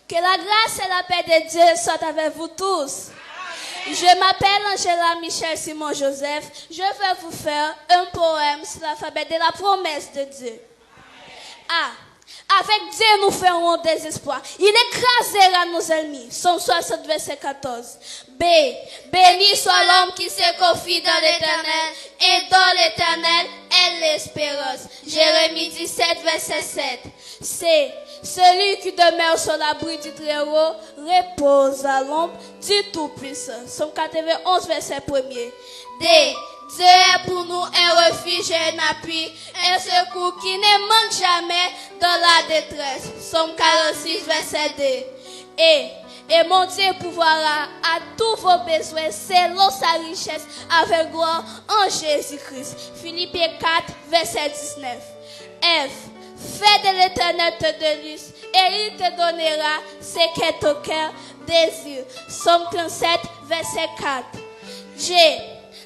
Que la grâce et la paix de Dieu soient avec vous tous. Je m'appelle Angela Michel Simon Joseph. Je vais vous faire un poème sur l'alphabet de la promesse de Dieu. A. Avec Dieu nous ferons des espoirs. Il écrasera nos ennemis. Somme 60, verset 14. B. Béni soit l'homme qui se confie dans l'Éternel et dans l'Éternel est l'espérance. Jérémie 17, verset 7. C. Celui qui demeure sur l'abri du Très-Haut repose à l'ombre du Tout-Puissant. Somme 91, verset 1er. D. Dieu est pour nous un refuge et un appui, un secours qui ne manque jamais dans la détresse. Somme 46, verset 2. Et mon Dieu pourvoira à tous vos besoins selon sa richesse avec gloire en Jésus-Christ. Philippiens 4, verset 19. F. Fais de l'Éternel te délice et il te donnera ce que ton cœur désire. Somme 37, verset 4. G.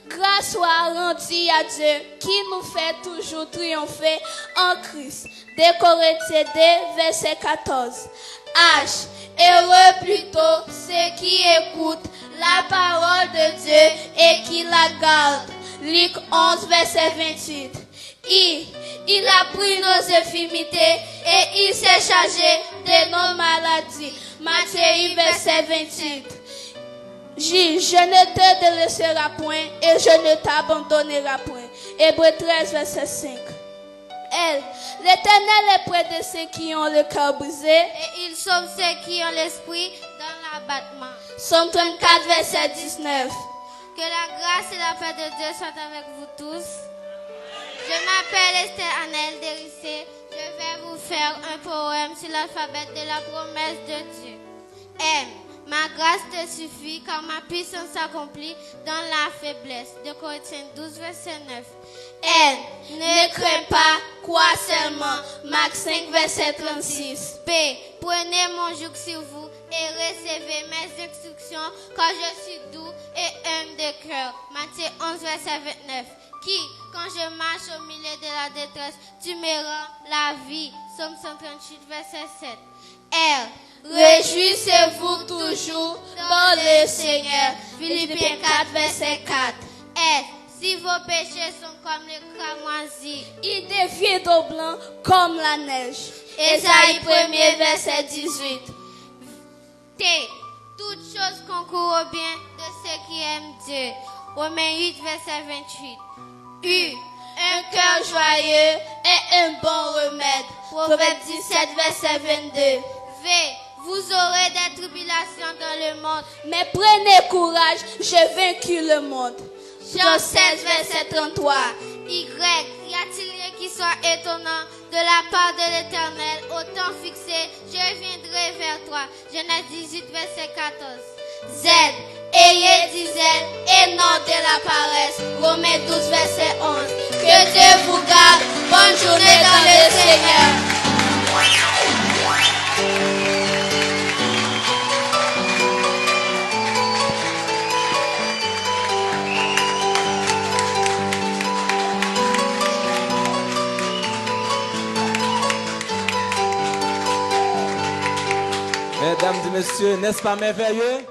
Grâce soit rendue à Dieu qui nous fait toujours triompher en Christ. 2 Corinthiens 2, verset 14. H. Heureux plutôt ceux qui écoutent la parole de Dieu et qui la gardent. Luc 11, verset 28. I. Il a pris nos infirmités et il s'est chargé de nos maladies. Matthieu 1, verset 28. J. Je ne te délaisserai point et je ne t'abandonnerai point. Hébreux 13, verset 5. L. L'Éternel est près de ceux qui ont le cœur brisé et ils sauve ceux qui ont l'esprit dans l'abattement. Somme 34, verset 19. Que la grâce et la paix de Dieu soient avec vous tous. Je m'appelle Esther Annelle Dérissé. Je vais vous faire un poème sur l'alphabet de la promesse de Dieu. M. Ma grâce te suffit car ma puissance s'accomplit dans la faiblesse. 2 Corinthiens 12, verset 9. N. Ne crains pas, crois seulement. Marc 5, verset 36. P. Prenez mon joug sur vous et recevez mes instructions car je suis doux et humble de cœur. Matthieu 11, verset 29. Qui, quand je marche au milieu de la détresse, tu me rends la vie. Somme 138, verset 7. R. Réjouissez-vous toujours dans le Seigneur. Philippiens 4, verset 4. S. Si vos péchés sont comme le cramoisi, ils deviennent au blanc comme la neige. Ésaïe 1er, verset 18. T. Toutes choses concourent au bien de ceux qui aiment Dieu. Romains 8, verset 28. U. Un cœur joyeux est un bon remède. Proverbe 17, verset 22. V. Vous aurez des tribulations dans le monde, mais prenez courage, j'ai vaincu le monde. Jean 16, verset 33. Y. Y a-t-il rien qui soit étonnant de la part de l'Éternel? Au temps fixé, je viendrai vers toi. Genèse 18, verset 14. Z. Ayez du zèle et non de la paresse. Romains 12, verset 11. Que Dieu vous garde. Bonne journée dans le Seigneur. Mesdames et messieurs, n'est-ce pas merveilleux?